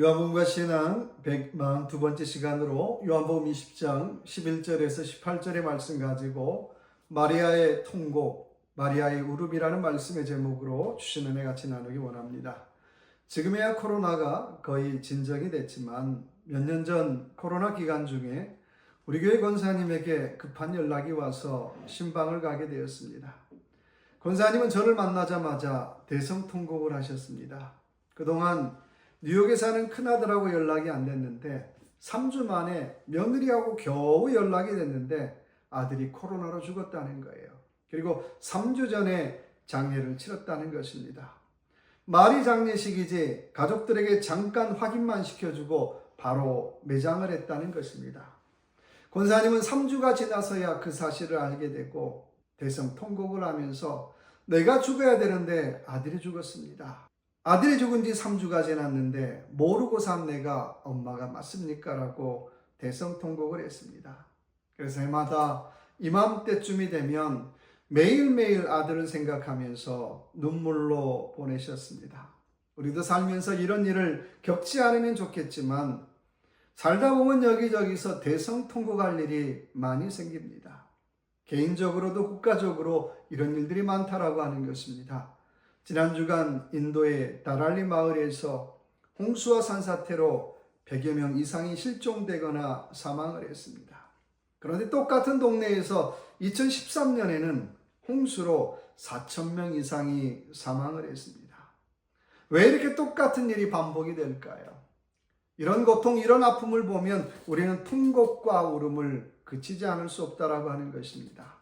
요한복음과 신앙 142번째 시간으로 요한복음 20장 11절에서 18절의 말씀 가지고 마리아의 통곡, 마리아의 울음이라는 말씀의 제목으로 주신 은혜 같이 나누기 원합니다. 지금에야 코로나가 거의 진정이 됐지만 몇 년 전 코로나 기간 중에 우리 교회 권사님에게 급한 연락이 와서 신방을 가게 되었습니다. 권사님은 저를 만나자마자 대성통곡을 하셨습니다. 그동안 뉴욕에 사는 큰아들하고 연락이 안 됐는데 3주 만에 며느리하고 겨우 연락이 됐는데 아들이 코로나로 죽었다는 거예요. 그리고 3주 전에 장례를 치렀다는 것입니다. 말이 장례식이지 가족들에게 잠깐 확인만 시켜주고 바로 매장을 했다는 것입니다. 권사님은 3주가 지나서야 그 사실을 알게 되고 대성통곡을 하면서 내가 죽어야 되는데 아들이 죽었습니다. 아들이 죽은 지 3주가 지났는데 모르고 산 내가 엄마가 맞습니까? 라고 대성통곡을 했습니다. 그래서 해마다 이맘때쯤이 되면 매일매일 아들을 생각하면서 눈물로 보내셨습니다. 우리도 살면서 이런 일을 겪지 않으면 좋겠지만 살다 보면 여기저기서 대성통곡할 일이 많이 생깁니다. 개인적으로도 국가적으로 이런 일들이 많다라고 하는 것입니다. 지난 주간 인도의 다랄리 마을에서 홍수와 산사태로 100여 명 이상이 실종되거나 사망을 했습니다. 그런데 똑같은 동네에서 2013년에는 홍수로 4,000명 이상이 사망을 했습니다. 왜 이렇게 똑같은 일이 반복이 될까요? 이런 고통, 이런 아픔을 보면 우리는 통곡과 울음을 그치지 않을 수 없다라고 하는 것입니다.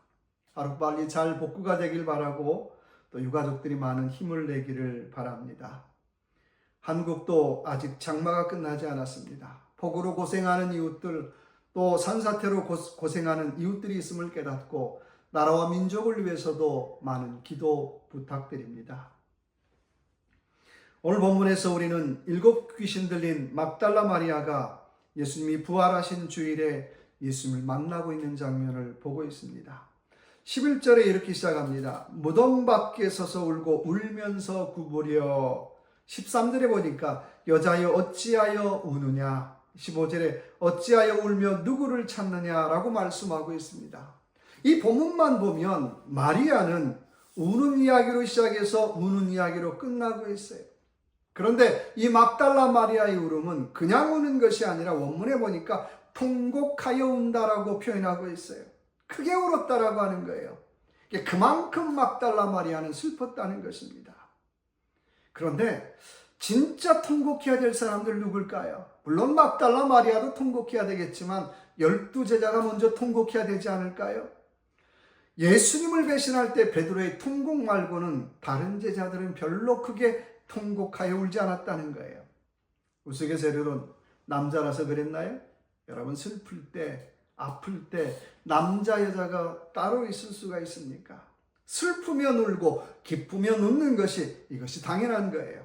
하루빨리 잘 복구가 되길 바라고 또 유가족들이 많은 힘을 내기를 바랍니다. 한국도 아직 장마가 끝나지 않았습니다. 폭우로 고생하는 이웃들, 또 산사태로 고생하는 이웃들이 있음을 깨닫고 나라와 민족을 위해서도 많은 기도 부탁드립니다. 오늘 본문에서 우리는 7 귀신 들린 막달라 마리아가 예수님이 부활하신 주일에 예수님을 만나고 있는 장면을 보고 있습니다. 11절에 이렇게 시작합니다. 무덤 밖에 서서 울고 울면서 구부려. 13절에 보니까 여자여 어찌하여 우느냐. 15절에 어찌하여 울며 누구를 찾느냐라고 말씀하고 있습니다. 이 본문만 보면 마리아는 우는 이야기로 시작해서 우는 이야기로 끝나고 있어요. 그런데 이 막달라 마리아의 울음은 그냥 우는 것이 아니라 원문에 보니까 통곡하여 운다라고 표현하고 있어요. 크게 울었다라고 하는 거예요. 그만큼 막달라 마리아는 슬펐다는 것입니다. 그런데 진짜 통곡해야 될 사람들 누굴까요? 물론 막달라 마리아도 통곡해야 되겠지만 12제자가 먼저 통곡해야 되지 않을까요? 예수님을 배신할 때 베드로의 통곡 말고는 다른 제자들은 별로 크게 통곡하여 울지 않았다는 거예요. 우스갯소리로는 남자라서 그랬나요? 여러분 슬플 때, 아플 때 남자 여자가 따로 있을 수가 있습니까? 슬프면 울고 기쁘면 웃는 것이 이것이 당연한 거예요.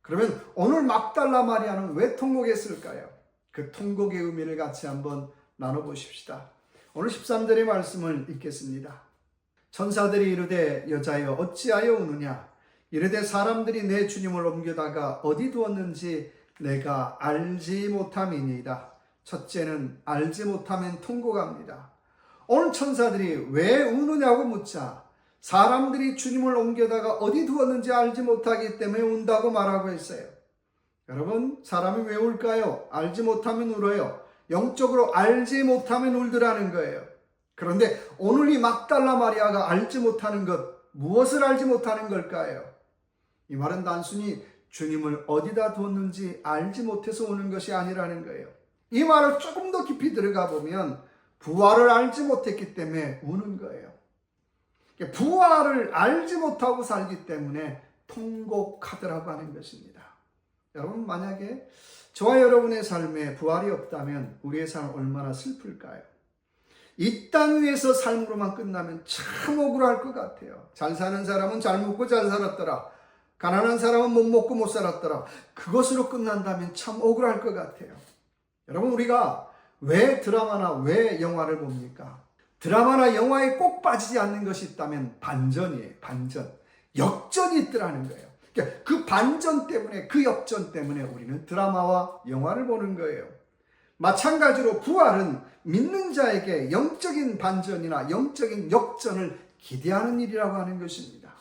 그러면 오늘 막달라 마리아는 왜 통곡했을까요? 그 통곡의 의미를 같이 한번 나눠보십시다. 오늘 13절의 말씀을 읽겠습니다. 천사들이 이르되 여자여 어찌하여 우느냐. 이르되 사람들이 내 주님을 옮겨다가 어디 두었는지 내가 알지 못함이니이다. 첫째는 알지 못하면 통곡합니다. 오늘 천사들이 왜 우느냐고 묻자 사람들이 주님을 옮겨다가 어디 두었는지 알지 못하기 때문에 운다고 말하고 있어요. 여러분, 사람이 왜 울까요? 알지 못하면 울어요. 영적으로 알지 못하면 울더라는 거예요. 그런데 오늘 이 막달라 마리아가 알지 못하는 것, 무엇을 알지 못하는 걸까요? 이 말은 단순히 주님을 어디다 두었는지 알지 못해서 우는 것이 아니라는 거예요. 이 말을 조금 더 깊이 들어가 보면 부활을 알지 못했기 때문에 우는 거예요. 부활을 알지 못하고 살기 때문에 통곡하더라고 하는 것입니다. 여러분, 만약에 저와 여러분의 삶에 부활이 없다면 우리의 삶은 얼마나 슬플까요? 이 땅 위에서 삶으로만 끝나면 참 억울할 것 같아요. 잘 사는 사람은 잘 먹고 잘 살았더라. 가난한 사람은 못 먹고 못 살았더라. 그것으로 끝난다면 참 억울할 것 같아요. 여러분, 우리가 왜 드라마나 왜 영화를 봅니까? 드라마나 영화에 꼭 빠지지 않는 것이 있다면 반전이에요. 반전. 역전이 있더라는 거예요. 그러니까 그 반전 때문에, 그 역전 때문에 우리는 드라마와 영화를 보는 거예요. 마찬가지로 부활은 믿는 자에게 영적인 반전이나 영적인 역전을 기대하는 일이라고 하는 것입니다.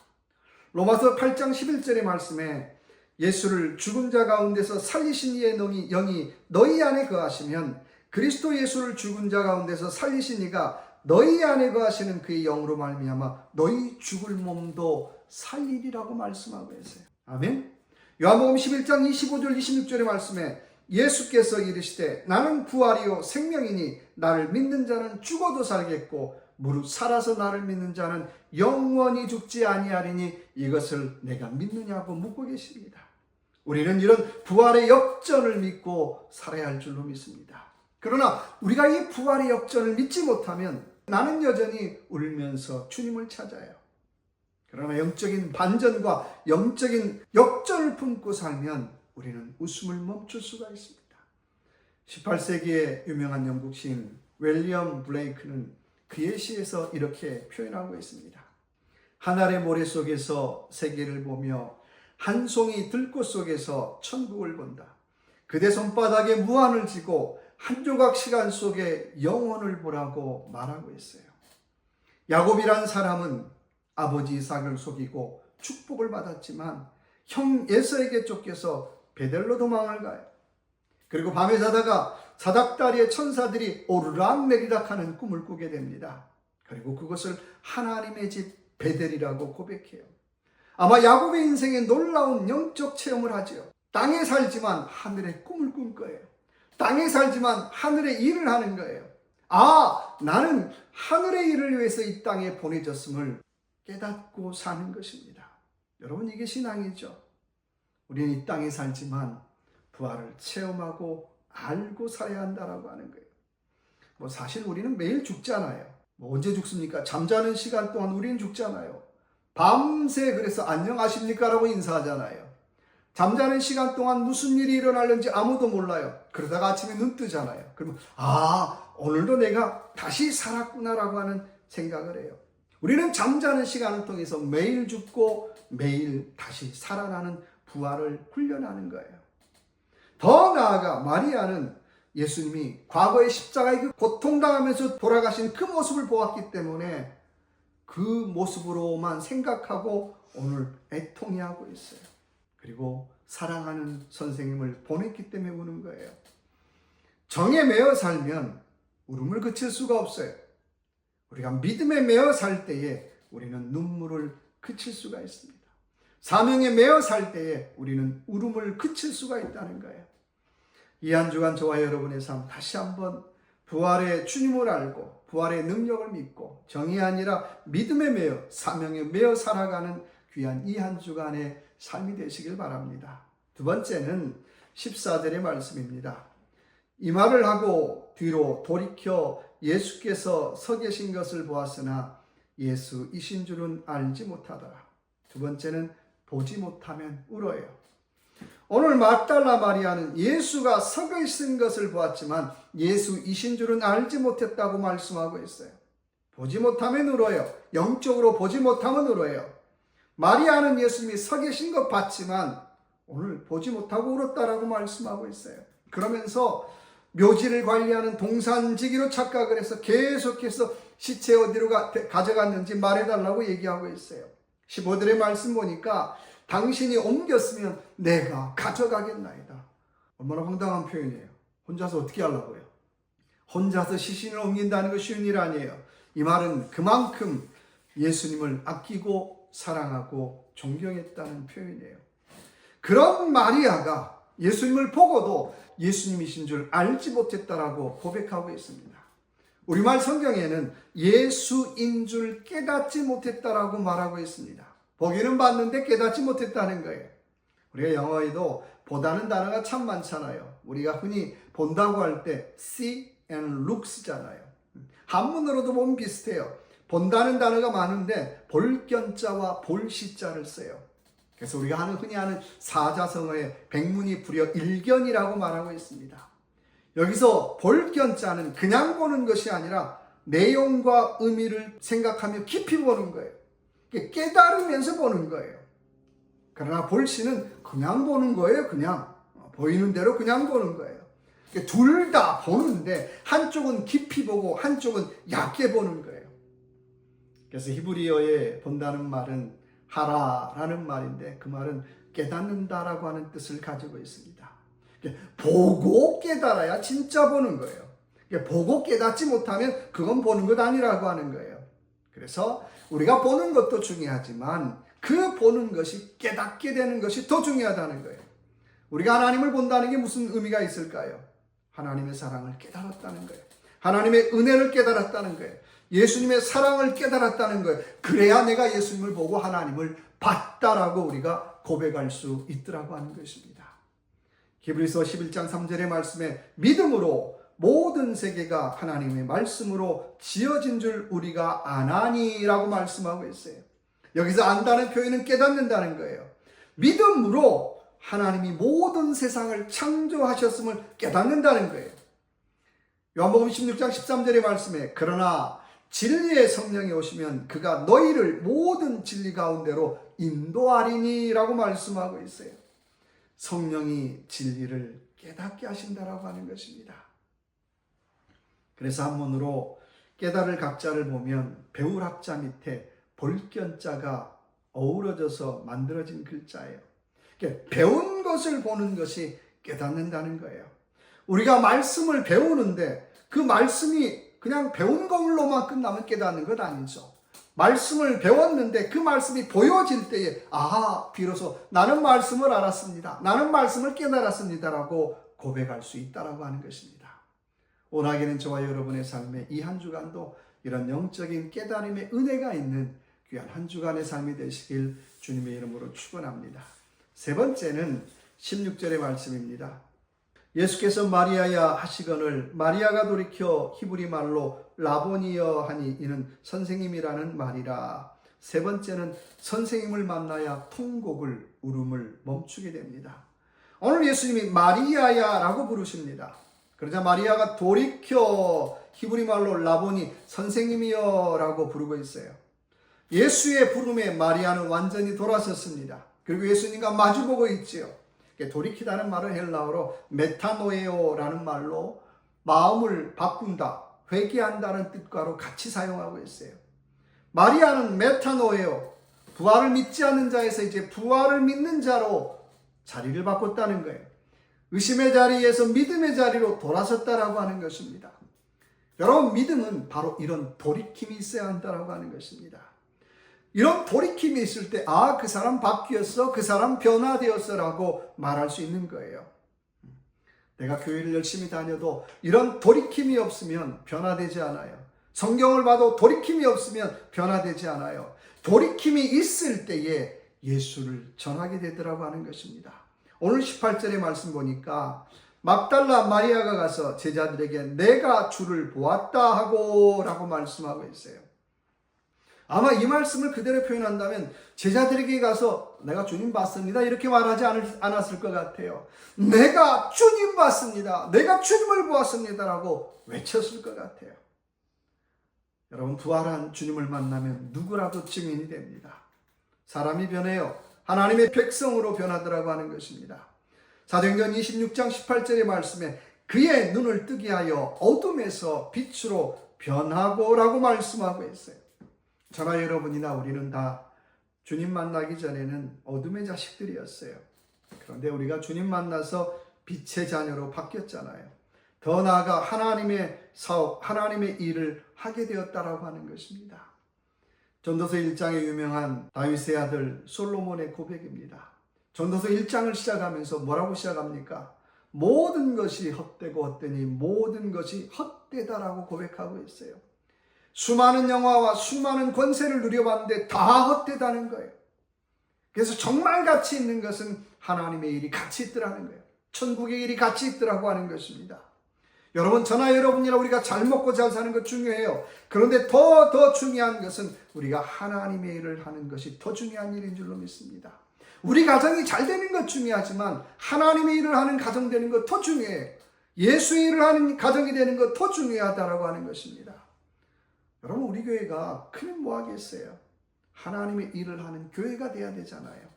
로마서 8장 11절의 말씀에 예수를 죽은 자 가운데서 살리신 이의 영이 너희 안에 거하시면 그리스도 예수를 죽은 자 가운데서 살리신 이가 너희 안에 거하시는 그의 영으로 말미암아 너희 죽을 몸도 살리리라고 말씀하고 있어요. 아멘. 요한복음 11장 25절 26절의 말씀에 예수께서 이르시되 나는 부활이요 생명이니 나를 믿는 자는 죽어도 살겠고 무릇 살아서 나를 믿는 자는 영원히 죽지 아니하리니 이것을 내가 믿느냐고 묻고 계십니다. 우리는 이런 부활의 역전을 믿고 살아야 할 줄로 믿습니다. 그러나 우리가 이 부활의 역전을 믿지 못하면 나는 여전히 울면서 주님을 찾아요. 그러나 영적인 반전과 영적인 역전을 품고 살면 우리는 웃음을 멈출 수가 있습니다. 18세기의 유명한 영국 시인 윌리엄 블레이크는 그의 시에서 이렇게 표현하고 있습니다. 하늘의 모래 속에서 세계를 보며 한 송이 들꽃 속에서 천국을 본다. 그대 손바닥에 무한을 쥐고 한 조각 시간 속에 영원을 보라고 말하고 있어요. 야곱이란 사람은 아버지 이삭을 속이고 축복을 받았지만 형 에서에게 쫓겨서 베델로 도망을 가요. 그리고 밤에 자다가 사닥다리의 천사들이 오르락내리락 하는 꿈을 꾸게 됩니다. 그리고 그것을 하나님의 집 베델이라고 고백해요. 아마 야곱의 인생에 놀라운 영적 체험을 하죠. 땅에 살지만 하늘의 꿈을 꾼 거예요. 땅에 살지만 하늘의 일을 하는 거예요. 아, 나는 하늘의 일을 위해서 이 땅에 보내졌음을 깨닫고 사는 것입니다. 여러분, 이게 신앙이죠. 우리는 이 땅에 살지만 부활을 체험하고 알고 살아야 한다라고 하는 거예요. 사실 우리는 매일 죽잖아요. 언제 죽습니까? 잠자는 시간 동안 우리는 죽잖아요. 밤새 그래서 안녕하십니까? 라고 인사하잖아요. 잠자는 시간 동안 무슨 일이 일어날는지 아무도 몰라요. 그러다가 아침에 눈 뜨잖아요. 그러면 오늘도 내가 다시 살았구나라고 하는 생각을 해요. 우리는 잠자는 시간을 통해서 매일 죽고 매일 다시 살아나는 부활을 훈련하는 거예요. 더 나아가 마리아는 예수님이 과거의 십자가에 그 고통당하면서 돌아가신 그 모습을 보았기 때문에 그 모습으로만 생각하고 오늘 애통해하고 있어요. 그리고 사랑하는 선생님을 보냈기 때문에 우는 거예요. 정에 매여 살면 울음을 그칠 수가 없어요. 우리가 믿음에 매여 살 때에 우리는 눈물을 그칠 수가 있습니다. 사명에 매여 살 때에 우리는 울음을 그칠 수가 있다는 거예요. 이 한 주간 저와 여러분의 삶 다시 한번 부활의 주님을 알고 부활의 능력을 믿고 정이 아니라 믿음에 매여 사명에 매여 살아가는 귀한 이 한 주간의 삶이 되시길 바랍니다. 두 번째는 14절의 말씀입니다. 이 말을 하고 뒤로 돌이켜 예수께서 서 계신 것을 보았으나 예수이신 줄은 알지 못하더라. 두 번째는 보지 못하면 울어요. 오늘 막달라 마리아는 예수가 서 계신 것을 보았지만 예수이신 줄은 알지 못했다고 말씀하고 있어요. 보지 못하면 울어요. 영적으로 보지 못하면 울어요. 마리아는 예수님이 서 계신 것 봤지만 오늘 보지 못하고 울었다라고 말씀하고 있어요. 그러면서 묘지를 관리하는 동산지기로 착각을 해서 계속해서 시체 어디로 가져갔는지 말해달라고 얘기하고 있어요. 15절의 말씀 보니까 당신이 옮겼으면 내가 가져가겠나이다. 얼마나 황당한 표현이에요. 혼자서 어떻게 하려고요? 혼자서 시신을 옮긴다는 거 쉬운 일 아니에요. 이 말은 그만큼 예수님을 아끼고 사랑하고 존경했다는 표현이에요. 그런 마리아가 예수님을 보고도 예수님이신 줄 알지 못했다라고 고백하고 있습니다. 우리말 성경에는 예수인 줄 깨닫지 못했다라고 말하고 있습니다. 보기는 봤는데 깨닫지 못했다는 거예요. 우리가 영어에도 보다는 단어가 참 많잖아요. 우리가 흔히 본다고 할 때 see and look잖아요. 한문으로도 보면 비슷해요. 본다는 단어가 많은데 볼견자와 볼시자를 써요. 그래서 우리가 흔히 하는 사자성어에 백문이 불여 일견이라고 말하고 있습니다. 여기서 볼견자는 그냥 보는 것이 아니라 내용과 의미를 생각하며 깊이 보는 거예요. 깨달으면서 보는 거예요. 그러나 볼시는 그냥 보는 거예요. 그냥 보이는 대로 그냥 보는 거예요. 둘 다 보는데 한쪽은 깊이 보고 한쪽은 얕게 보는 거예요. 그래서 히브리어에 본다는 말은 하라라는 말인데 그 말은 깨닫는다라고 하는 뜻을 가지고 있습니다. 보고 깨달아야 진짜 보는 거예요. 보고 깨닫지 못하면 그건 보는 것 아니라고 하는 거예요. 그래서 우리가 보는 것도 중요하지만 그 보는 것이 깨닫게 되는 것이 더 중요하다는 거예요. 우리가 하나님을 본다는 게 무슨 의미가 있을까요? 하나님의 사랑을 깨달았다는 거예요. 하나님의 은혜를 깨달았다는 거예요. 예수님의 사랑을 깨달았다는 거예요. 그래야 내가 예수님을 보고 하나님을 봤다라고 우리가 고백할 수 있더라고 하는 것입니다. 히브리서 11장 3절의 말씀에 믿음으로 모든 세계가 하나님의 말씀으로 지어진 줄 우리가 아나니라고 말씀하고 있어요. 여기서 안다는 표현은 깨닫는다는 거예요. 믿음으로 하나님이 모든 세상을 창조하셨음을 깨닫는다는 거예요. 요한복음 16장 13절의 말씀에 그러나 진리의 성령이 오시면 그가 너희를 모든 진리 가운데로 인도하리니 라고 말씀하고 있어요. 성령이 진리를 깨닫게 하신다라고 하는 것입니다. 그래서 한문으로 깨달을 각자를 보면 배울 학자 밑에 볼견자가 어우러져서 만들어진 글자예요. 배운 것을 보는 것이 깨닫는다는 거예요. 우리가 말씀을 배우는데 그 말씀이 그냥 배운 걸로만 끝나면 깨닫는 것 아니죠. 말씀을 배웠는데 그 말씀이 보여질 때에 비로소 나는 말씀을 알았습니다. 나는 말씀을 깨달았습니다라고 고백할 수 있다라고 하는 것입니다. 원하기는 저와 여러분의 삶에 이 한 주간도 이런 영적인 깨달음의 은혜가 있는 귀한 한 주간의 삶이 되시길 주님의 이름으로 축원합니다. 세 번째는 16절의 말씀입니다. 예수께서 마리아야 하시거늘 마리아가 돌이켜 히브리 말로 라보니여 하니 이는 선생님이라는 말이라. 세 번째는 선생님을 만나야 통곡을 울음을 멈추게 됩니다. 오늘 예수님이 마리아야 라고 부르십니다. 그러자 마리아가 돌이켜 히브리 말로 라보니 선생님이여 라고 부르고 있어요. 예수의 부름에 마리아는 완전히 돌아섰습니다. 그리고 예수님과 마주보고 있지요. 돌이키다는 말은 헬라어로 메타노에오라는 말로 마음을 바꾼다, 회개한다는 뜻과로 같이 사용하고 있어요. 마리아는 메타노에오, 부활을 믿지 않는 자에서 이제 부활을 믿는 자로 자리를 바꿨다는 거예요. 의심의 자리에서 믿음의 자리로 돌아섰다라고 하는 것입니다. 여러분, 믿음은 바로 이런 돌이킴이 있어야 한다라고 하는 것입니다. 이런 돌이킴이 있을 때 그 사람 바뀌었어, 그 사람 변화되었어 라고 말할 수 있는 거예요. 내가 교회를 열심히 다녀도 이런 돌이킴이 없으면 변화되지 않아요. 성경을 봐도 돌이킴이 없으면 변화되지 않아요. 돌이킴이 있을 때에 예수를 전하게 되더라고 하는 것입니다. 오늘 18절의 말씀 보니까 막달라 마리아가 가서 제자들에게 내가 주를 보았다 하고 라고 말씀하고 있어요. 아마 이 말씀을 그대로 표현한다면 제자들에게 가서 내가 주님 봤습니다 이렇게 말하지 않았을 것 같아요. 내가 주님 봤습니다, 내가 주님을 보았습니다 라고 외쳤을 것 같아요. 여러분, 부활한 주님을 만나면 누구라도 증인이 됩니다. 사람이 변해요. 하나님의 백성으로 변하더라고 하는 것입니다. 사도행전 26장 18절의 말씀에 그의 눈을 뜨게 하여 어둠에서 빛으로 변하고 라고 말씀하고 있어요. 저나 여러분이나 우리는 다 주님 만나기 전에는 어둠의 자식들이었어요. 그런데 우리가 주님 만나서 빛의 자녀로 바뀌었잖아요. 더 나아가 하나님의 사업, 하나님의 일을 하게 되었다라고 하는 것입니다. 전도서 1장의 유명한 다윗의 아들 솔로몬의 고백입니다. 전도서 1장을 시작하면서 뭐라고 시작합니까? 모든 것이 헛되고 헛되니 모든 것이 헛되다라고 고백하고 있어요. 수많은 영화와 수많은 권세를 누려봤는데 다 헛되다는 거예요. 그래서 정말 가치 있는 것은 하나님의 일이 가치 있더라는 거예요. 천국의 일이 가치 있더라고 하는 것입니다. 여러분, 저나 여러분이나 우리가 잘 먹고 잘 사는 것 중요해요. 그런데 더 중요한 것은 우리가 하나님의 일을 하는 것이 더 중요한 일인 줄로 믿습니다. 우리 가정이 잘 되는 것 중요하지만 하나님의 일을 하는 가정 되는 것 더 중요해요. 예수의 일을 하는 가정이 되는 것 더 중요하다라고 하는 것입니다. 여러분, 우리 교회가 크면 뭐 하겠어요? 하나님의 일을 하는 교회가 돼야 되잖아요.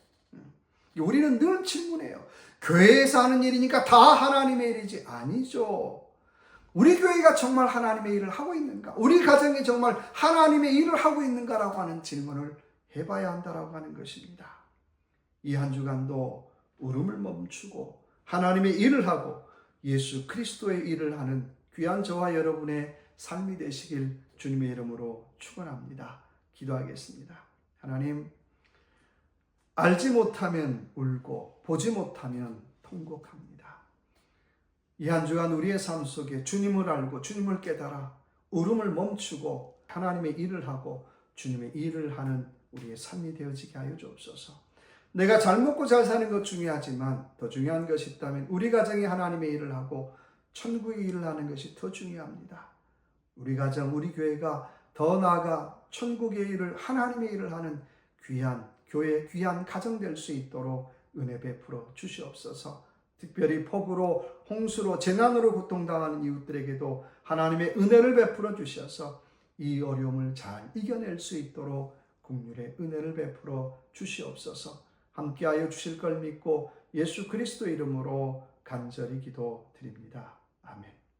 우리는 늘 질문해요. 교회에서 하는 일이니까 다 하나님의 일이지. 아니죠. 우리 교회가 정말 하나님의 일을 하고 있는가? 우리 가정이 정말 하나님의 일을 하고 있는가라고 하는 질문을 해봐야 한다라고 하는 것입니다. 이 한 주간도 울음을 멈추고 하나님의 일을 하고 예수 그리스도의 일을 하는 귀한 저와 여러분의 삶이 되시길 주님의 이름으로 축원합니다. 기도하겠습니다. 하나님, 알지 못하면 울고 보지 못하면 통곡합니다. 이 한 주간 우리의 삶 속에 주님을 알고 주님을 깨달아 울음을 멈추고 하나님의 일을 하고 주님의 일을 하는 우리의 삶이 되어지게 하여 주옵소서. 내가 잘 먹고 잘 사는 것 중요하지만 더 중요한 것이 있다면 우리 가정이 하나님의 일을 하고 천국의 일을 하는 것이 더 중요합니다. 우리 가정, 우리 교회가 더 나아가 천국의 일을, 하나님의 일을 하는 귀한 교회, 귀한 가정 될 수 있도록 은혜 베풀어 주시옵소서. 특별히 폭우로, 홍수로, 재난으로 고통당하는 이웃들에게도 하나님의 은혜를 베풀어 주셔서 이 어려움을 잘 이겨낼 수 있도록 긍휼의 은혜를 베풀어 주시옵소서. 함께하여 주실 걸 믿고 예수 그리스도 이름으로 간절히 기도드립니다.